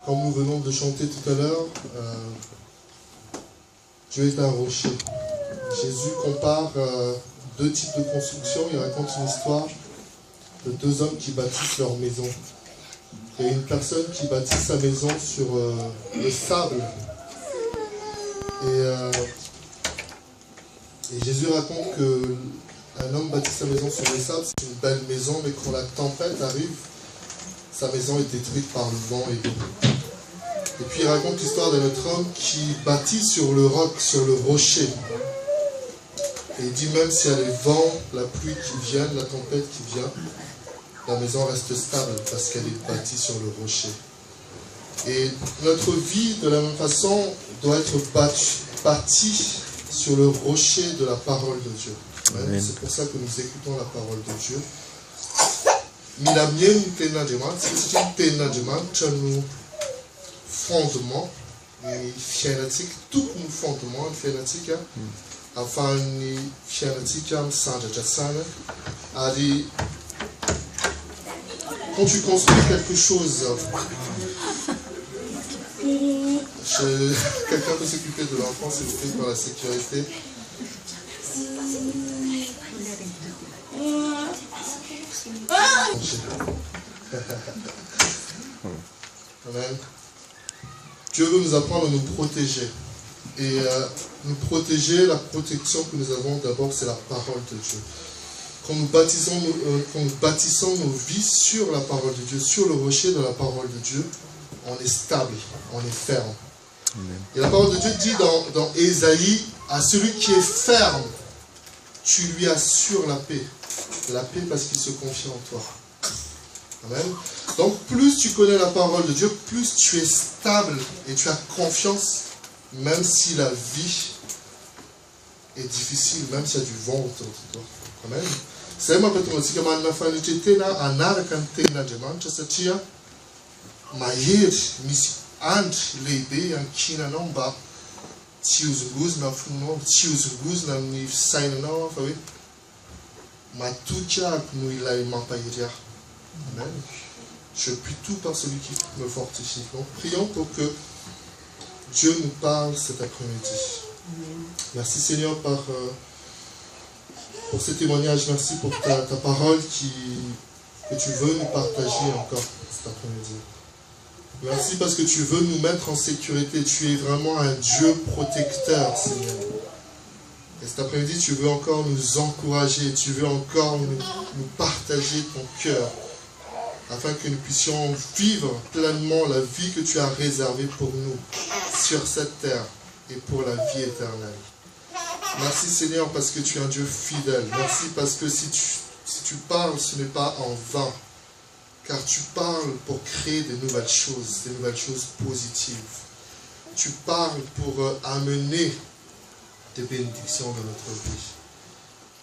Comme nous venons de chanter tout à l'heure, Dieu est un rocher. Jésus compare deux types de construction. Il raconte une histoire de deux hommes qui bâtissent leur maison. Il y a une personne qui bâtit sa maison sur le sable. Et Jésus raconte qu'un homme bâtit sa maison sur le sable. C'est une belle maison, mais quand la tempête arrive, sa maison est détruite par le vent et l'eau. Et puis il raconte l'histoire d'un autre homme qui bâtit sur le roc, sur le rocher. Et il dit même s'il y a les vents, la pluie qui viennent, la tempête qui vient, la maison reste stable parce qu'elle est bâtie sur le rocher. Et notre vie, de la même façon, doit être bâtie sur le rocher de la parole de Dieu. C'est pour ça que nous écoutons la parole de Dieu. C'est un fondement, tout le fondement, enfin, quand tu construis quelque chose, quelqu'un peut s'occuper de l'enfant, s'il vous plaît, pour la sécurité. Amen. Dieu veut nous apprendre à nous protéger. Et nous protéger, la protection que nous avons d'abord, c'est la parole de Dieu. Quand nous bâtissons nos vies sur la parole de Dieu, sur le rocher de la parole de Dieu, on est stable, on est ferme. Amen. Et la parole de Dieu dit dans Ésaïe, à celui qui est ferme, tu lui assures la paix. La paix parce qu'il se confie en toi. Amen. Donc plus tu connais la parole de Dieu, plus tu es stable et tu as confiance, même si la vie est difficile, même s'il y a du vent autour de toi. Amen. C'est moi peut-être aussi que ma famille était là, en arcanté na demande, c'est tia, maïr, mis ant lebe, en kina nomba, tiuzuguz na funo, tiuzuguz na ni saina na, fawi, matucha nous il a mampaïria. Amen. Je puis tout par celui qui me fortifie. Donc prions pour que Dieu nous parle cet après-midi. Merci Seigneur pour ce témoignage. Merci pour ta parole que tu veux nous partager encore cet après-midi. Merci parce que tu veux nous mettre en sécurité. Tu es vraiment un Dieu protecteur, Seigneur. Et cet après-midi, tu veux encore nous encourager. Tu veux encore nous partager ton cœur, afin que nous puissions vivre pleinement la vie que tu as réservée pour nous sur cette terre et pour la vie éternelle. Merci Seigneur parce que tu es un Dieu fidèle. Merci parce que si tu parles, ce n'est pas en vain, car tu parles pour créer des nouvelles choses positives. Tu parles pour amener des bénédictions dans notre vie.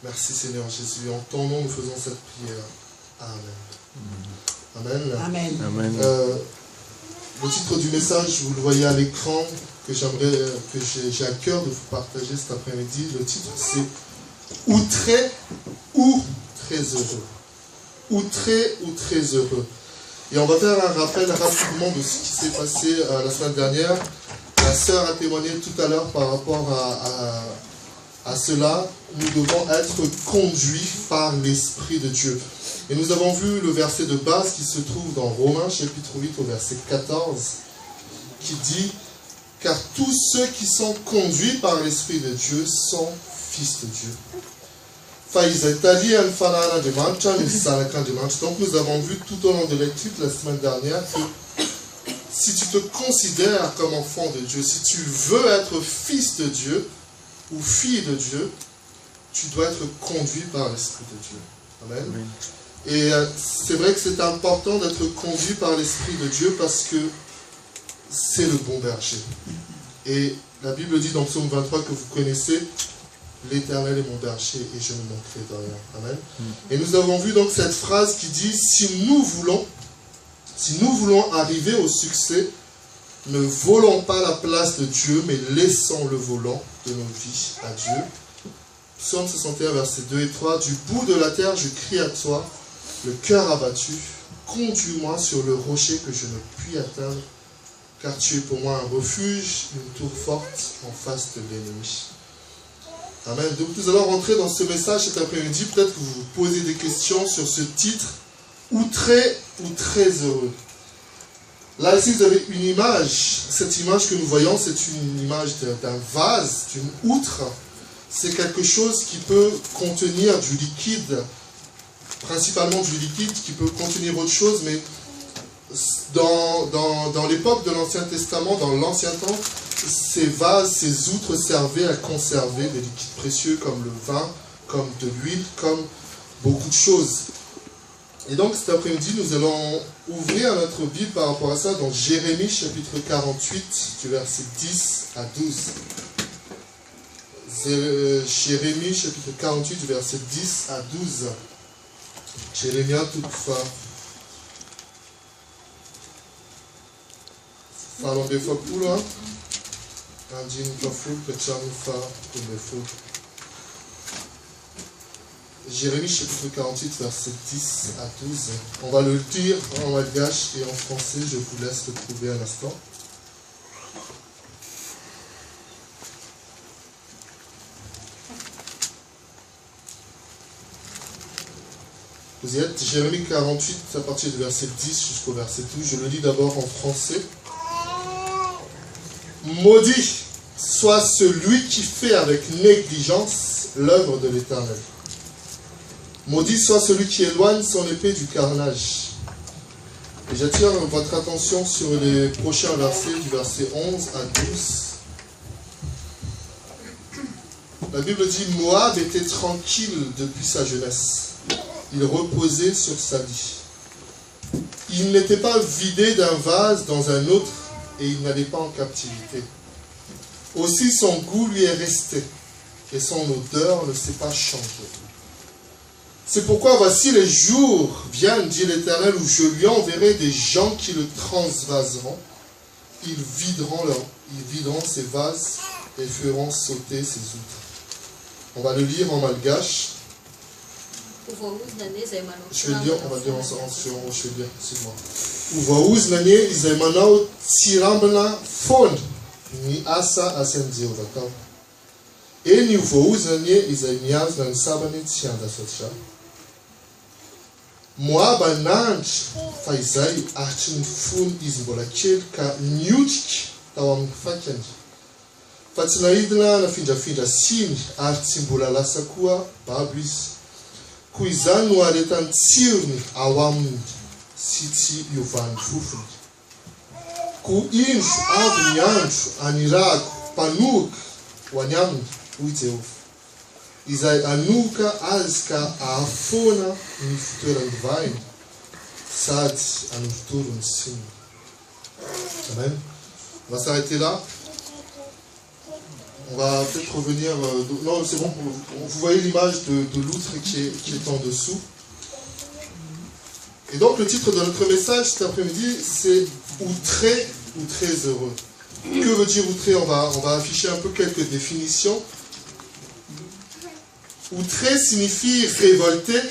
Merci Seigneur Jésus. En ton nom, nous faisons cette prière. Amen. Amen. Amen. Amen. Le titre du message, vous le voyez à l'écran, que j'ai à cœur de vous partager cet après-midi. Le titre, c'est « Outré ou très heureux ». Outré ou très heureux. Et on va faire un rappel rapidement de ce qui s'est passé la semaine dernière. La sœur a témoigné tout à l'heure par rapport à cela. Nous devons être conduits par l'Esprit de Dieu. Et nous avons vu le verset de base qui se trouve dans Romains chapitre 8 au verset 14, qui dit « Car tous ceux qui sont conduits par l'Esprit de Dieu sont fils de Dieu. » Donc nous avons vu tout au long de l'étude la semaine dernière que si tu te considères comme enfant de Dieu, si tu veux être fils de Dieu ou fille de Dieu, tu dois être conduit par l'Esprit de Dieu. Amen. Amen. Et c'est vrai que c'est important d'être conduit par l'Esprit de Dieu parce que c'est le bon berger. Et la Bible dit dans Psaume 23 que vous connaissez, l'Éternel est mon berger et je ne manquerai de rien. Amen. Et nous avons vu donc cette phrase qui dit, si nous voulons arriver au succès, ne volons pas la place de Dieu, mais laissons le volant de nos vies à Dieu. Psaume 61, versets 2 et 3, du bout de la terre, je crie à toi, le cœur abattu, conduis-moi sur le rocher que je ne puis atteindre, car tu es pour moi un refuge, une tour forte en face de l'ennemi. Amen. Donc nous allons rentrer dans ce message cet après-midi. Peut-être que vous vous posez des questions sur ce titre, outré ou très heureux. Là, ici, vous avez une image. Cette image que nous voyons, c'est une image d'un vase, d'une outre. C'est quelque chose qui peut contenir du liquide, principalement du liquide, qui peut contenir autre chose, mais dans l'époque de l'Ancien Testament, dans l'Ancien Temps, ces vases, ces outres servaient à conserver des liquides précieux comme le vin, comme de l'huile, comme beaucoup de choses. Et donc cet après-midi, nous allons ouvrir notre Bible par rapport à ça dans Jérémie chapitre 48, du verset 10 à 12. Jérémie chapitre 48, du verset 10 à 12. Jérémie toutefois. Falam des fois pour là. Jérémie chapitre 48, verset 10 à 12. On va le lire en malgache et en français. Je vous laisse le trouver un instant. Vous y êtes, Jérémie 48, à partir du verset 10 jusqu'au verset 12. Je le lis d'abord en français. Maudit soit celui qui fait avec négligence l'œuvre de l'Éternel. Maudit soit celui qui éloigne son épée du carnage. Et j'attire votre attention sur les prochains versets, du verset 11 à 12. La Bible dit, Moab était tranquille depuis sa jeunesse. Il reposait sur sa vie. Il n'était pas vidé d'un vase dans un autre et il n'allait pas en captivité. Aussi son goût lui est resté et son odeur ne s'est pas changée. C'est pourquoi voici les jours viennent, dit l'Éternel, où je lui enverrai des gens qui le transvaseront. Ils videront ses vases et feront sauter ses outres. On va le lire en malgache. Je vais le dire, on va le dire ensemble, je vais le dire, c'est moi. Uvaouz nanye izaimanao tirambana fond ni asa asendio d'accord. Et ni uvaouz nanye izaimiaz nan sabane tianda sotra. Moi bananj faisai artin fun izbolakel ka nyutik tawam fakenji. Fatinaidna na finja sin artin bolala sakua babis. Kuizanu aretan tirni awam siti yuvan fufun. Ku inch avnyanch anirag panuk wanyam uiteuf. Izai anuka azka afona nifturan vain. Sad anufturun sim. Amen. On va s'arrêter là. On va peut-être revenir... non, c'est bon. Vous voyez l'image de l'outre qui est en dessous. Et donc, le titre de notre message cet après-midi, c'est « Outré ou très heureux ». Que veut dire outré? On va afficher un peu quelques définitions. Outré signifie révolté,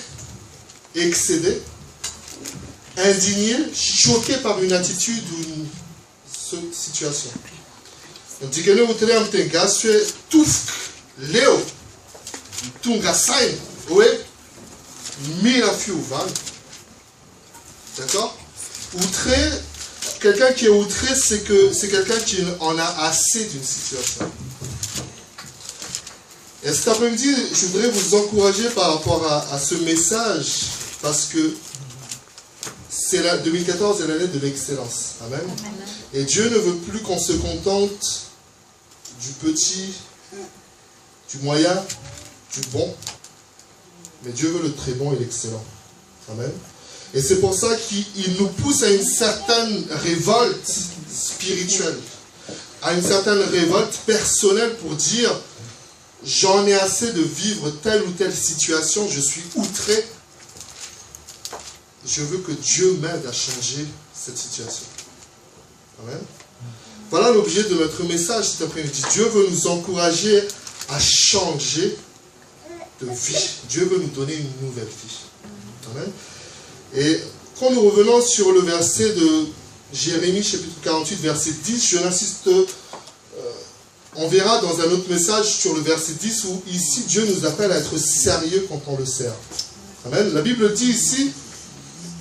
excédé, indigné, choqué par une attitude ou une situation. Donc, Dikene outré amtenga sue tufk leo tunga sain ouais mira fiuvan. D'accord? Outré, quelqu'un qui est outré, c'est quelqu'un qui en a assez d'une situation. Et cet après-midi, je voudrais vous encourager par rapport à ce message, parce que 2014 est l'année de l'excellence. Amen. Et Dieu ne veut plus qu'on se contente du petit, du moyen, du bon, mais Dieu veut le très bon et l'excellent. Amen. Et c'est pour ça qu'il nous pousse à une certaine révolte spirituelle, à une certaine révolte personnelle pour dire « J'en ai assez de vivre telle ou telle situation, je suis outré. Je veux que Dieu m'aide à changer cette situation. » Amen. Voilà l'objet de notre message cet après-midi. Dieu veut nous encourager à changer de vie. Dieu veut nous donner une nouvelle vie. Amen. Et quand nous revenons sur le verset Jérémie chapitre 48, verset 10. Je n'insiste, on verra dans un autre message sur le verset 10 où ici Dieu nous appelle à être sérieux quand on le sert. Amen. La Bible dit ici,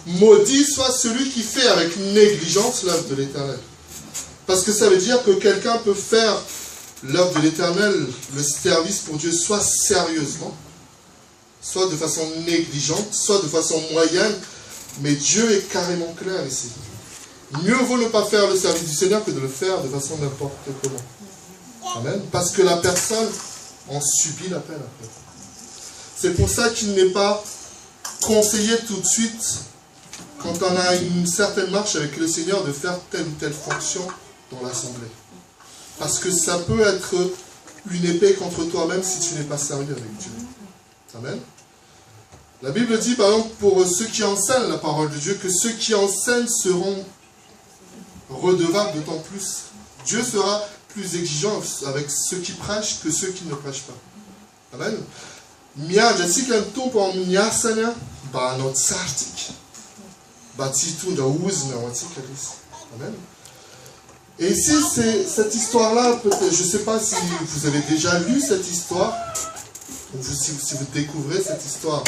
maudit soit celui qui fait avec négligence l'œuvre de l'Éternel. Parce que ça veut dire que quelqu'un peut faire l'œuvre de l'Éternel, le service pour Dieu, soit sérieusement, soit de façon négligente, soit de façon moyenne, mais Dieu est carrément clair ici. Mieux vaut ne pas faire le service du Seigneur que de le faire de façon n'importe comment. Amen. Parce que la personne en subit l'appel après. C'est pour ça qu'il n'est pas conseillé tout de suite, quand on a une certaine marche avec le Seigneur, de faire telle ou telle fonction dans l'assemblée. Parce que ça peut être une épée contre toi-même si tu n'es pas sérieux avec Dieu. Amen. La Bible dit par exemple pour ceux qui enseignent la parole de Dieu, que ceux qui enseignent seront redevables d'autant plus. Dieu sera plus exigeant avec ceux qui prêchent que ceux qui ne prêchent pas. Amen. Mia jasika mtumpo wa mnyasanya ba notsartik. Ba titunda uzna watikalis. Amen. Et ici, c'est cette histoire-là, peut-être, je ne sais pas si vous avez déjà lu cette histoire, ou si vous découvrez cette histoire.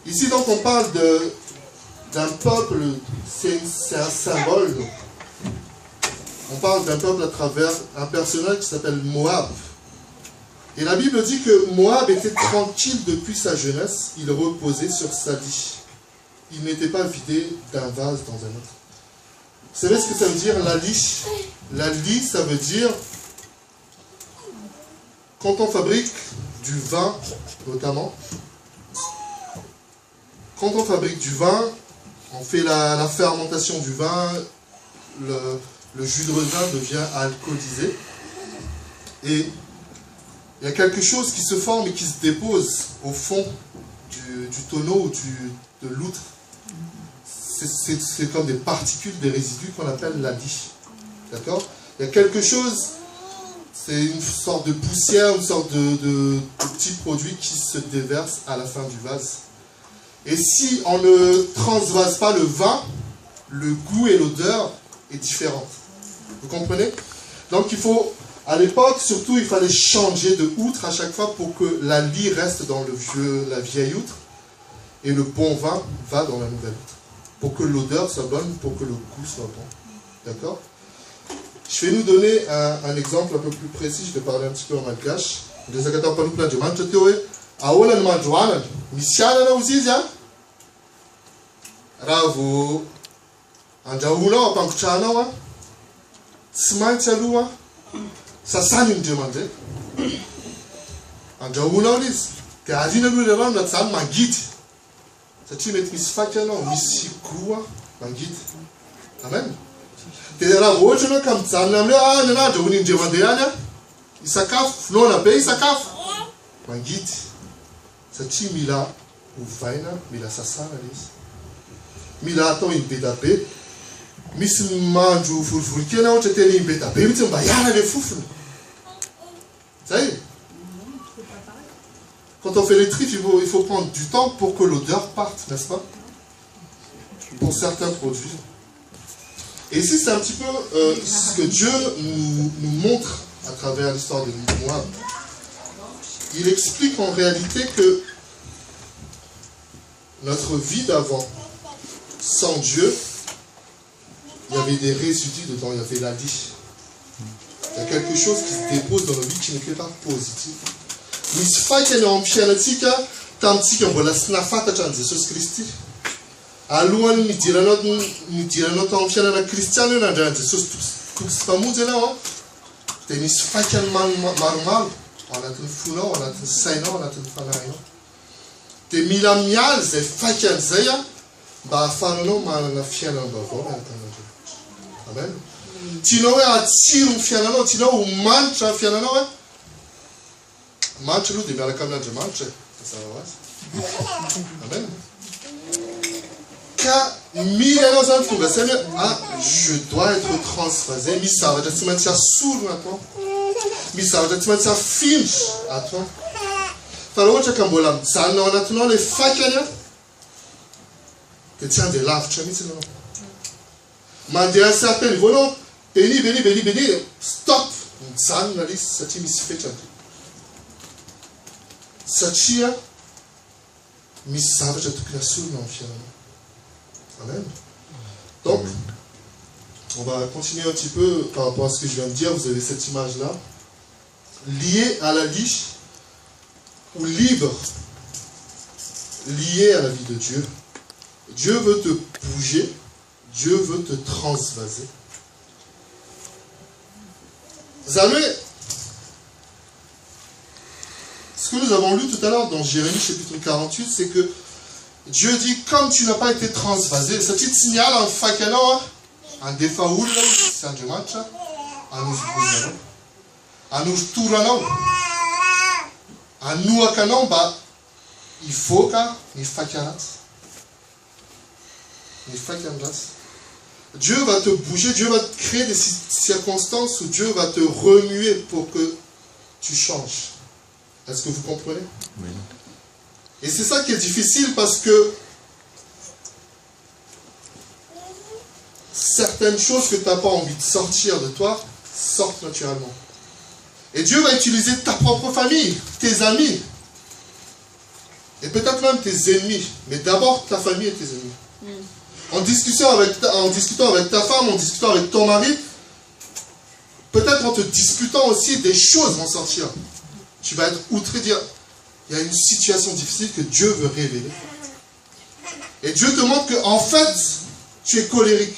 Ici, donc, on parle d'un peuple, c'est un symbole. On parle d'un peuple à travers un personnage qui s'appelle Moab. Et la Bible dit que Moab était tranquille depuis sa jeunesse, il reposait sur sa lie. Il n'était pas vidé d'un vase dans un autre. Vous savez ce que ça veut dire, la lie? La lie, ça veut dire, quand on fabrique du vin, notamment, quand on fabrique du vin, on fait la fermentation du vin, le jus de raisin devient alcoolisé, et il y a quelque chose qui se forme et qui se dépose au fond du tonneau ou de l'outre. C'est comme des particules, des résidus qu'on appelle la lie. D'accord? Il y a quelque chose, c'est une sorte de poussière, une sorte de petit produit qui se déverse à la fin du vase. Et si on ne transvase pas le vin, le goût et l'odeur est différent. Vous comprenez? Donc il faut, à l'époque surtout, il fallait changer de outre à chaque fois pour que la lie reste dans la vieille outre et le bon vin va dans la nouvelle outre. Pour que l'odeur soit bonne, pour que le goût soit bon. D'accord? Je vais nous donner un exemple un peu plus précis, je vais parler un petit peu en malgache. Ravo andrahoana ao ampangotrahana ao tsy maintsy aloha sasany ny demande andrahoana ao izy dia ariana aloha le rano raha zany mangidy satria mety misy faky anao misy goa mangidy. Amen. Dia raha vao ohatra ianao ka mijanona amin'io ny anao andrahoana indremande ihany isakafo fonoana be isakafo mangidy satria mila ovaina, mila sasana izy. Mila atao imbetabe. Misy mandro vorivorikely ohatra tena imbetabe mitsy mba hiala le fofony. Zay. Quand on fait les tripes, il faut prendre du temps pour que l'odeur parte, n'est-ce pas? Pour certains produits. Et ici, c'est un petit peu ce que Dieu nous montre à travers l'histoire de Moab. Il explique en réalité que notre vie d'avant, sans Dieu, il y avait des résidus dedans, il y avait la lie. Il y a quelque chose qui se dépose dans nos vies qui n'était pas positif. Misy faikany ao amin'ny fiainantsika tamintsika mbola tsy nahafantatra an'i Jesosy Kristy. Alohan'ny nidiranao tao amin'ny fiainana kristiana io nandray an'i Jesosy tokony sy mpamonjy ianao dia misy faikany maromaro ao anatin'ny fonao, ao anatin'ny sainao, ao anatin'ny fanahinao. Dia mila miala izay faikany izay mba ahafahanao manana fiainana vaovao miaraka amin'Andriamanitra. Amen. Tianao hoe atsiro ny fiainanao, tianao ho manitra ny fiainanao manitra aloha dia miaraka amin'Andriamanitra mazava ho azy. Amen. Ka mila ianao zany tonga saina hoe je dois être transvasé, misy zavatra tsy maintsy asorona atao, misy zavatra tsy maintsy afindry atao. Fa raha ohatra ka mbola mijanona ao anatinao ilay fakany dia tsy andeha lavitra mihitsy ianao. Mais à un certain niveau, non, béni, stop. Ça n'a pas fait. Sachia, mi savage à toute la soule, non, finalement. Amen. Donc, on va continuer un petit peu par rapport à ce que je viens de dire. Vous avez cette image-là. Lié à la liche, ou libre, lié à la vie de Dieu. Dieu veut te bouger, Dieu veut te transvaser. Vous savez, ce que nous avons lu tout à l'heure dans Jérémie chapitre 48, c'est que Dieu dit, comme tu n'as pas été transvasé, ce petit signal en fakano, en défaoul, c'est un dimanche, en nous en nous tournant, en nous akanon, il faut qu'il fakarat. Dieu va te bouger, Dieu va te créer des circonstances où Dieu va te remuer pour que tu changes. Est-ce que vous comprenez? Oui. Et c'est ça qui est difficile parce que certaines choses que tu n'as pas envie de sortir de toi sortent naturellement. Et Dieu va utiliser ta propre famille, tes amis, et peut-être même tes ennemis, mais d'abord ta famille et tes ennemis. En discutant avec ta femme, en discutant avec ton mari, peut-être en te disputant aussi, des choses vont sortir. Tu vas être outré, dire, il y a une situation difficile que Dieu veut révéler. Et Dieu te montre qu'en fait, tu es colérique.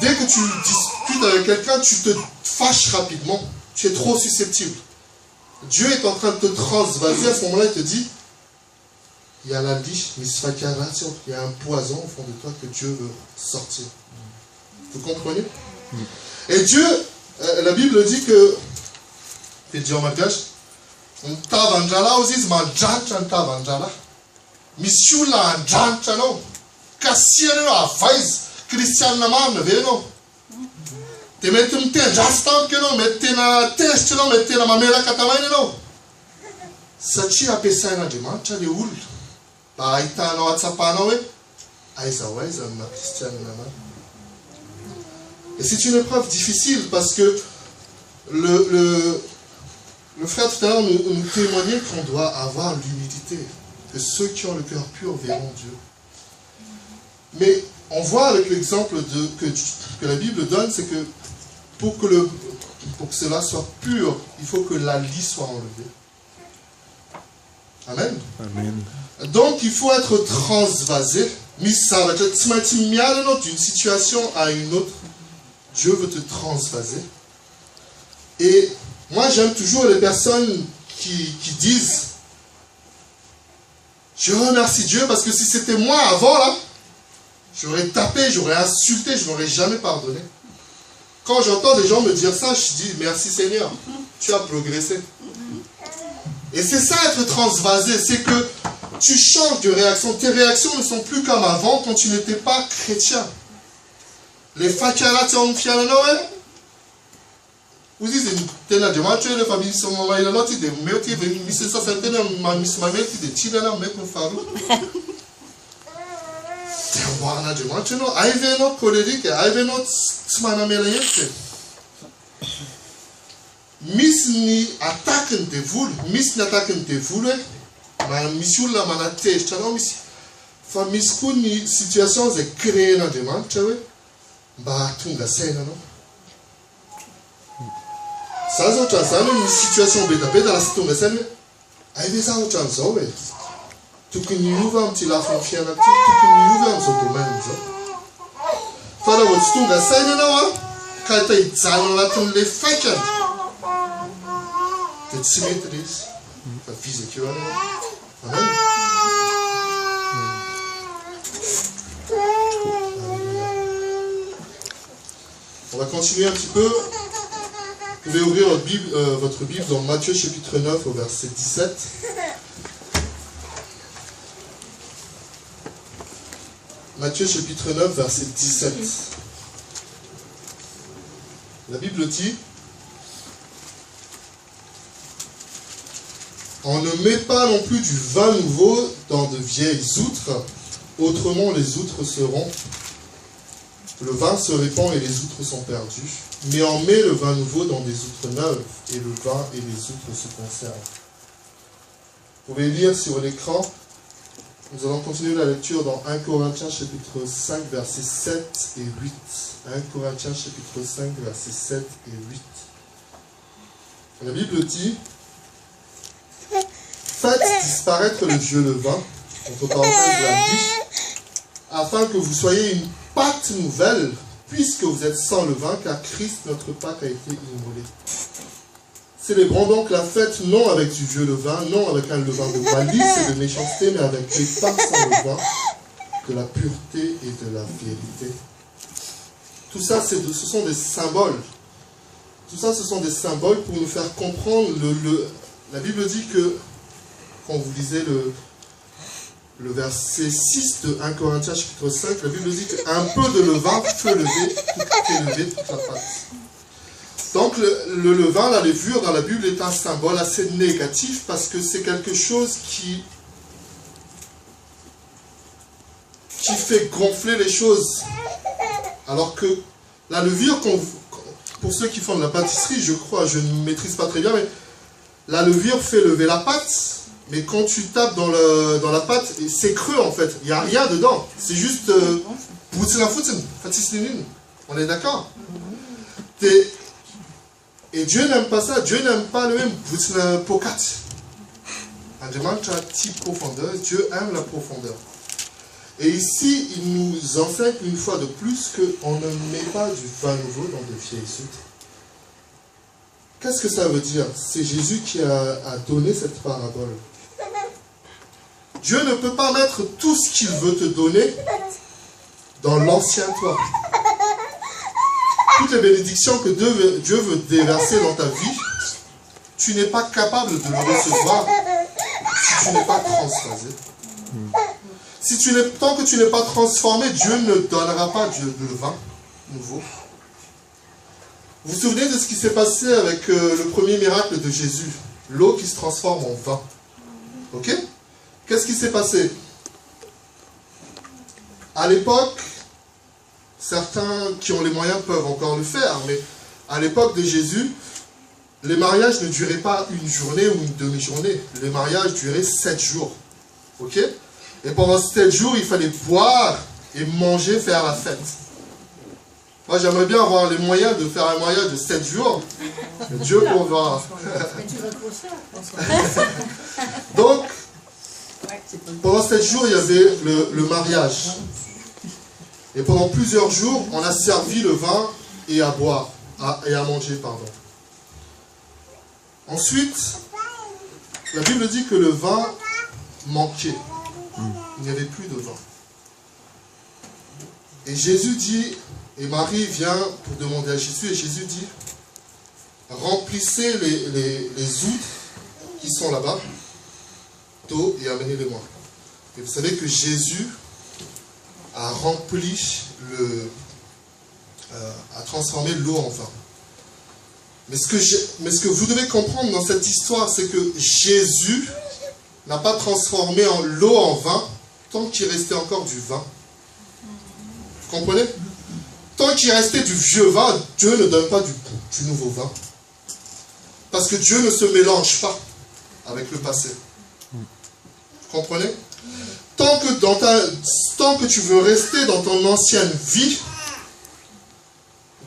Dès que tu discutes avec quelqu'un, tu te fâches rapidement. Tu es trop susceptible. Dieu est en train de te transvaser. À ce moment-là, il te dit, il y a la liche, il y a un poison au fond de toi que Dieu veut sortir. Vous comprenez? Et Dieu, la Bible dit que, et Dieu en malgache, on tavanjala aussi, ma jancha tavanjala. Missioula jancha no. Kassiano a faiz, Christian naman veno. Te metum te jastam que non, mette na test no, mette na mamela katamaine no. Sachi a pesai na dimancha le ul. Pa aita no atsapano we. Aisa wais na Christian naman. Et c'est une épreuve difficile parce que le frère tout à l'heure nous témoignait qu'on doit avoir l'humilité, que ceux qui ont le cœur pur verront Dieu. Mais on voit avec l'exemple que la Bible donne, c'est que pour que cela soit pur, il faut que la lie soit enlevée. Amen. Amen. Donc il faut être transvasé, mis ça va être d'une situation à une autre. Dieu veut te transvaser. Et moi, j'aime toujours les personnes qui disent, je remercie Dieu parce que si c'était moi avant, là, j'aurais tapé, j'aurais insulté, je n'aurais jamais pardonné. Quand j'entends des gens me dire ça, je dis, merci Seigneur, tu as progressé. Et c'est ça être transvasé, c'est que tu changes de réaction. Tes réactions ne sont plus comme avant quand tu n'étais pas chrétien. Les fakara tiens fiana noé. Vous dites c'est une demande tu les familles sont maman il a noté des meutiers de mise ça c'est une mamis mamie qui des chila na mec farou. C'est voir na demande tu non aive no colérique aive no smana melayete. Miss ni attaque de vous, miss ni attaque de vous ma mission la manate je t'en miss. Famille school ni situation c'est créer na demande tu vois. Bah, tunga sena no. Ça c'est une situation bête dans la tunga sena. Aïe ça au chance ouais. Tu que nous va un petit la confiance là, tu que nous va un ce domaine ça. Fala votre tunga sena no. Quand tu es dans la tunga les fakes. Tu symétries. La physique là. Amen. On va continuer un petit peu. Vous pouvez ouvrir votre Bible dans Matthieu chapitre 9 au verset 17. Matthieu chapitre 9 verset 17. La Bible dit, on ne met pas non plus du vin nouveau dans de vieilles outres, autrement les outres seront Le vin se répand et les outres sont perdues. Mais on met le vin nouveau dans des outres neuves, et le vin et les outres se conservent. Vous pouvez lire sur l'écran. Nous allons continuer la lecture dans 1 Corinthiens chapitre 5, versets 7 et 8. 1 Corinthiens chapitre 5, versets 7 et 8. La Bible dit: faites disparaître le vieux levain, entre parenthèses la vie, afin que vous soyez une pâte nouvelle, puisque vous êtes sans levain, car Christ, notre Pâque, a été immolé. Célébrons donc la fête non avec du vieux levain, non avec un levain de malice et de méchanceté, mais avec les pains sans levain, de la pureté et de la vérité. Tout ça, ce sont des symboles. Tout ça, ce sont des symboles pour nous faire comprendre. La Bible dit que, quand vous lisez le verset 6 de 1 Corinthiens chapitre 5, la Bible dit qu'un peu de levain fait lever toute la pâte. Donc le levain, la levure dans la Bible est un symbole assez négatif parce que c'est quelque chose qui fait gonfler les choses. Alors que la levure, pour ceux qui font de la pâtisserie, je crois, je ne maîtrise pas très bien, mais la levure fait lever la pâte, mais quand tu tapes dans la pâte, c'est creux en fait, il n'y a rien dedans. C'est juste on est d'accord? Et Dieu n'aime pas ça. Dieu n'aime pas le même pokat. En demande à petite profondeur. Dieu aime la profondeur. Et ici, il nous enseigne une fois de plus qu'on ne met pas du vin nouveau dans de vieilles outres. Qu'est-ce que ça veut dire? C'est Jésus qui a donné cette parabole. Dieu ne peut pas mettre tout ce qu'il veut te donner dans l'ancien toi. Toutes les bénédictions que Dieu veut déverser dans ta vie, tu n'es pas capable de le recevoir si tu n'es pas transphasé. Tant que tu n'es pas transformé, Dieu ne donnera pas de vin nouveau. Vous vous souvenez de ce qui s'est passé avec le premier miracle de Jésus? L'eau qui se transforme en vin. Ok? Qu'est-ce qui s'est passé? À l'époque, certains qui ont les moyens peuvent encore le faire, mais à l'époque de Jésus, les mariages ne duraient pas une journée ou une demi-journée. Les mariages duraient 7 jours. Ok? Et pendant 7 jours, il fallait boire et manger, faire la fête. Moi, j'aimerais bien avoir les moyens de faire un mariage de 7 jours. Dieu pourra. Donc, pendant 7 jours, il y avait le mariage. Et pendant plusieurs jours, on a servi le vin et à boire, et à manger, pardon. Ensuite, la Bible dit que le vin manquait. Il n'y avait plus de vin. Et Jésus dit, et Marie vient pour demander à Jésus, et Jésus dit, remplissez les outres qui sont là-bas d'eau et amenez-les-moi. Et vous savez que Jésus a rempli, a transformé l'eau en vin. Mais ce que vous devez comprendre dans cette histoire, c'est que Jésus n'a pas transformé l'eau en vin tant qu'il restait encore du vin. Vous comprenez? Tant qu'il restait du vieux vin, Dieu ne donne pas du nouveau vin. Parce que Dieu ne se mélange pas avec le passé. Vous comprenez? Tant que tu veux rester dans ton ancienne vie,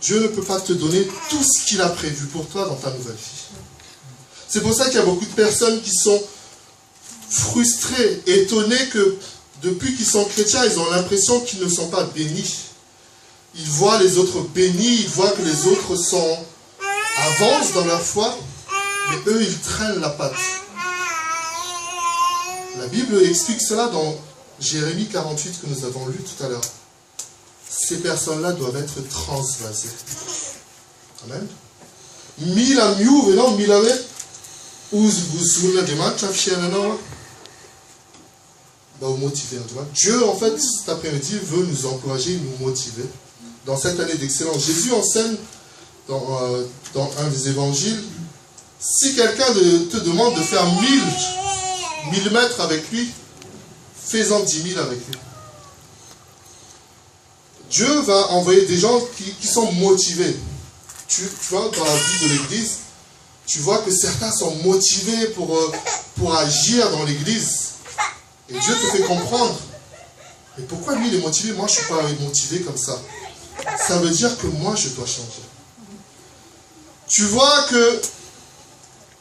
Dieu ne peut pas te donner tout ce qu'il a prévu pour toi dans ta nouvelle vie. C'est pour ça qu'il y a beaucoup de personnes qui sont frustrées, étonnées que depuis qu'ils sont chrétiens, ils ont l'impression qu'ils ne sont pas bénis. Ils voient les autres bénis, ils voient que les autres avancent dans leur foi, mais eux, ils traînent la patte. La Bible explique cela dans Jérémie 48 que nous avons lu tout à l'heure. Ces personnes-là doivent être transvasées. Amen. Dieu, en fait, cet après-midi, veut nous encourager, nous motiver dans cette année d'excellence. Jésus enseigne dans un des évangiles, si quelqu'un te demande de faire 1000 mètres avec lui, fais-en 10 000 avec lui. Dieu va envoyer des gens qui sont motivés. Tu vois, dans la vie de l'église, tu vois que certains sont motivés pour agir dans l'église. Et Dieu te fait comprendre. Mais pourquoi lui il est motivé? Moi je ne suis pas motivé comme ça. Ça veut dire que moi je dois changer. Tu vois que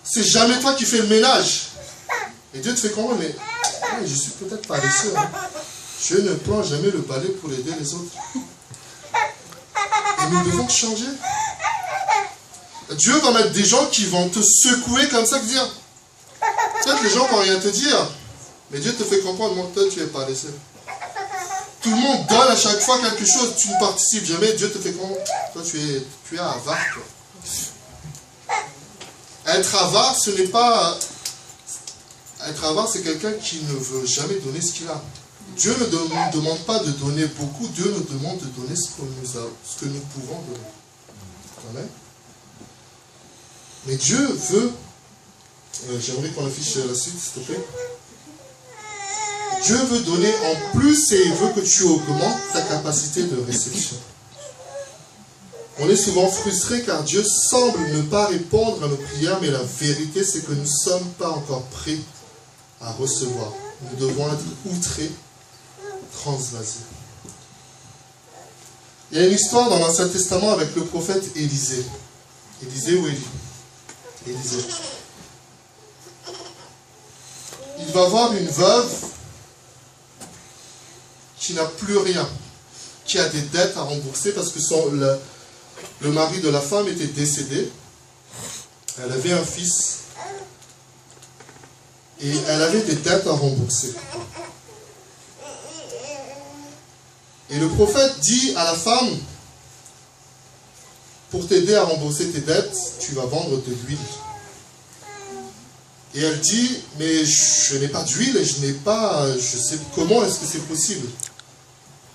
c'est jamais toi qui fais le ménage. Et Dieu te fait comprendre, mais je suis peut-être paresseux. Hein. Je ne prends jamais le balai pour aider les autres. Et nous devons changer. Dieu va mettre des gens qui vont te secouer comme ça, dire. Peut-être les gens ne vont rien te dire. Mais Dieu te fait comprendre, moi, toi tu es paresseux. Tout le monde donne à chaque fois quelque chose, tu ne participes jamais, Dieu te fait comprendre. Toi tu es avare, toi. Être avare, ce n'est pas... Être avare, c'est quelqu'un qui ne veut jamais donner ce qu'il a. Dieu ne nous demande pas de donner beaucoup, Dieu nous demande de donner ce que nous pouvons donner. Amen. Mais Dieu veut... J'aimerais qu'on affiche la suite, s'il te plaît. Dieu veut donner en plus et il veut que tu augmentes ta capacité de réception. On est souvent frustré car Dieu semble ne pas répondre à nos prières, mais la vérité c'est que nous ne sommes pas encore prêts à recevoir. Nous devons être outrés, transvasés. Il y a une histoire dans l'Ancien Testament avec le prophète Élisée. Élisée ou Élie? Élisée. Il va voir une veuve qui n'a plus rien, qui a des dettes à rembourser parce que le mari de la femme était décédé. Elle avait un fils et elle avait des dettes à rembourser. Et le prophète dit à la femme, pour t'aider à rembourser tes dettes, tu vas vendre de l'huile. Et elle dit, mais je n'ai pas d'huile et je sais comment est-ce que c'est possible.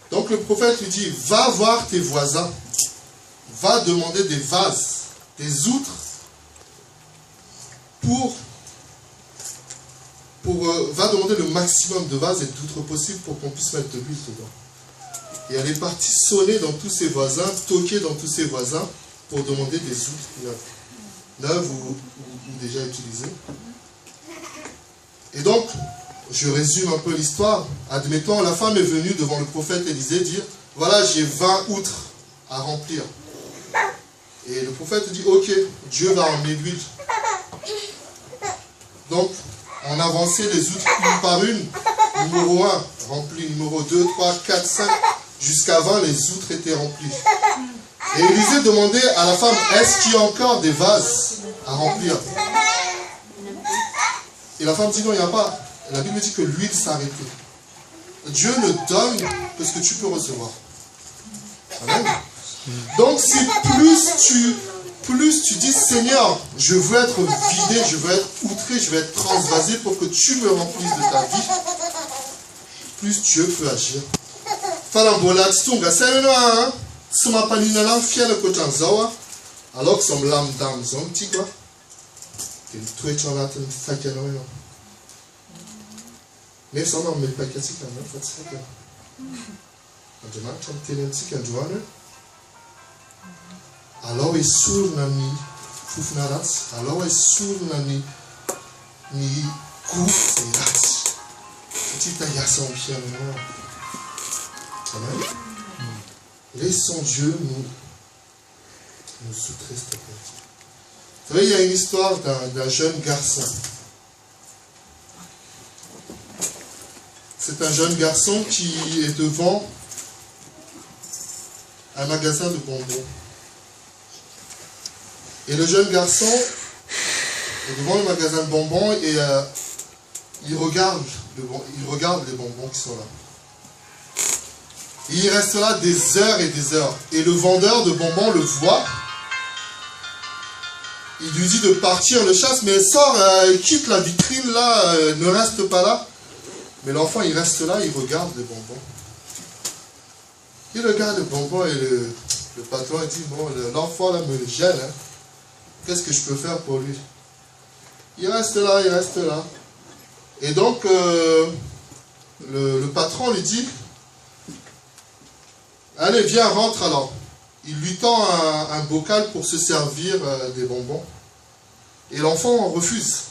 Donc le prophète lui dit, va voir tes voisins, va demander des vases, des outres, va demander le maximum de vases et d'outres possibles pour qu'on puisse mettre de l'huile dedans. Et elle est partie sonner dans tous ses voisins, toquer dans tous ses voisins pour demander des outres neuves ou déjà utilisées. Et donc, je résume un peu l'histoire. Admettons, la femme est venue devant le prophète Élisée dire, voilà, j'ai 20 outres à remplir. Et le prophète dit, ok, Dieu va emmener l'huile. Donc, on avançait les outres une par une. Numéro 1, rempli. Numéro 2, 3, 4, 5, jusqu'à 20, les outres étaient remplies. Et Élisée demandait à la femme, est-ce qu'il y a encore des vases à remplir? Et la femme dit, non, il n'y a pas. La Bible dit que l'huile s'arrêtait. Dieu ne donne que ce que tu peux recevoir. Amen. Donc, si plus tu dis, Seigneur, je veux être vidé, je veux être outré, je veux être transvasé pour que tu me remplisses de ta vie, plus Dieu peut agir. Alors que son lame d'âme, son petit quoi. Mais ça n'a pas qu'à s'y faire, faut se faire. Alors il sourd nami fufnaras, alors il sourd nami ni koufiras. Petit agaçon bien. Amen. Laissons Dieu nous soutrer, s'il te plaît. Vous savez, il y a une histoire d'un jeune garçon. C'est un jeune garçon qui est devant un magasin de bonbons. Et le jeune garçon est devant le magasin de bonbons et il regarde les bonbons qui sont là. Et il reste là des heures et des heures. Et le vendeur de bonbons le voit. Il lui dit de partir, le chasse, mais sort, quitte la vitrine là, ne reste pas là. Mais l'enfant, il reste là, il regarde les bonbons. Il regarde les bonbons et le patron dit, bon, l'enfant là me gêne. Hein. Qu'est-ce que je peux faire pour lui? Il reste là, il reste là. Et donc, le patron lui dit, Allez, viens, rentre alors. Il lui tend un bocal pour se servir des bonbons. Et l'enfant refuse.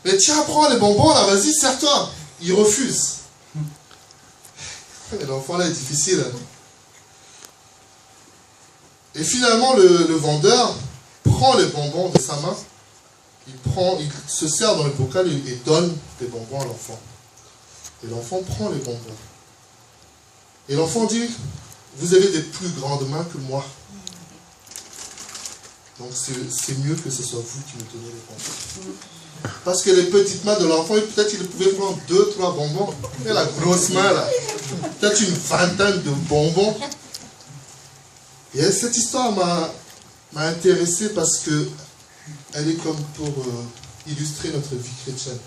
Mais tiens, prends les bonbons là, vas-y, sers-toi. Il refuse. L'enfant là est difficile. Et finalement, le vendeur prend les bonbons de sa main. Il se sert dans le bocal et donne des bonbons à l'enfant. Et l'enfant prend les bonbons. Et l'enfant dit, vous avez des plus grandes mains que moi. Donc c'est mieux que ce soit vous qui me donnez les bonbons. Parce que les petites mains de l'enfant, peut-être il pouvait prendre 2, 3 bonbons. Et la grosse main là, peut-être une vingtaine de bonbons. Et cette histoire m'a intéressé parce que elle est comme pour illustrer notre vie chrétienne.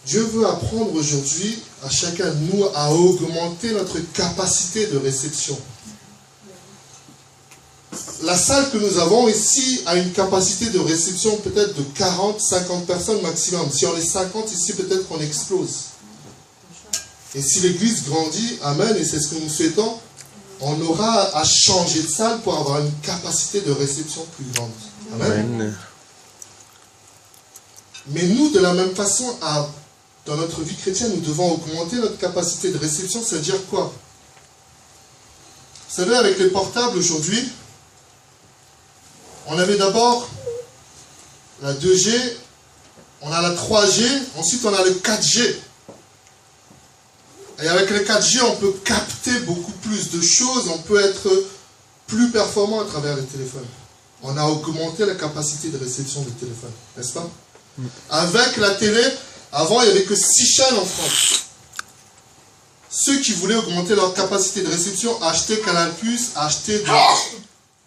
Dieu veut apprendre aujourd'hui à chacun de nous à augmenter notre capacité de réception. La salle que nous avons ici a une capacité de réception peut-être de 40, 50 personnes maximum. Si on est 50 ici, peut-être qu'on explose. Et si l'église grandit, amen, et c'est ce que nous souhaitons, on aura à changer de salle pour avoir une capacité de réception plus grande. Amen. Mais nous, de la même façon, dans notre vie chrétienne, nous devons augmenter notre capacité de réception. C'est-à-dire quoi? Vous savez, avec les portables aujourd'hui, on avait d'abord la 2G, on a la 3G, ensuite on a le 4G. Et avec le 4G, on peut capter beaucoup plus de choses, on peut être plus performant à travers le téléphone. On a augmenté la capacité de réception du téléphone, n'est-ce pas? Avec la télé, avant il n'y avait que 6 chaînes en France. Ceux qui voulaient augmenter leur capacité de réception achetaient Canal+, achetaient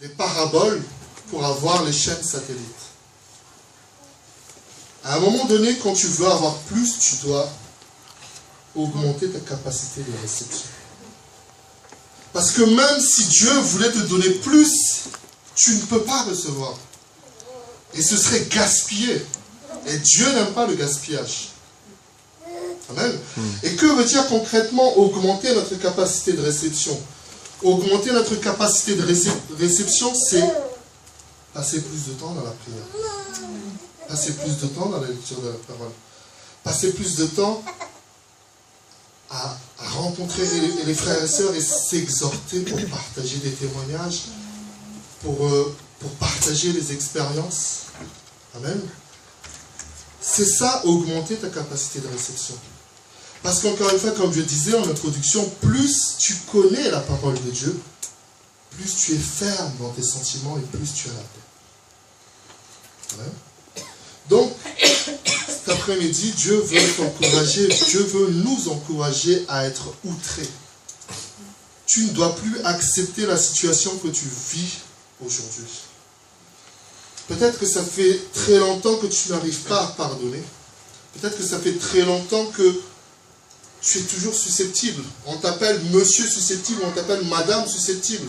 des paraboles pour avoir les chaînes satellites. À un moment donné, quand tu veux avoir plus, tu dois augmenter ta capacité de réception. Parce que même si Dieu voulait te donner plus, tu ne peux pas recevoir. Et ce serait gaspillé. Et Dieu n'aime pas le gaspillage. Amen. Et que veut dire concrètement augmenter notre capacité de réception? Augmenter notre capacité de réception, c'est passer plus de temps dans la prière. Passer plus de temps dans la lecture de la parole. Passer plus de temps à rencontrer les frères et sœurs et s'exhorter pour partager des témoignages, pour partager les expériences. Amen. C'est ça, augmenter ta capacité de réception. Parce qu'encore une fois, comme je disais en introduction, plus tu connais la parole de Dieu, plus tu es ferme dans tes sentiments et plus tu as la paix. Amen. Donc, cet après-midi, Dieu veut t'encourager, Dieu veut nous encourager à être outrés. Tu ne dois plus accepter la situation que tu vis aujourd'hui. Peut-être que ça fait très longtemps que tu n'arrives pas à pardonner. Peut-être que ça fait très longtemps que tu es toujours susceptible. On t'appelle monsieur susceptible, on t'appelle madame susceptible.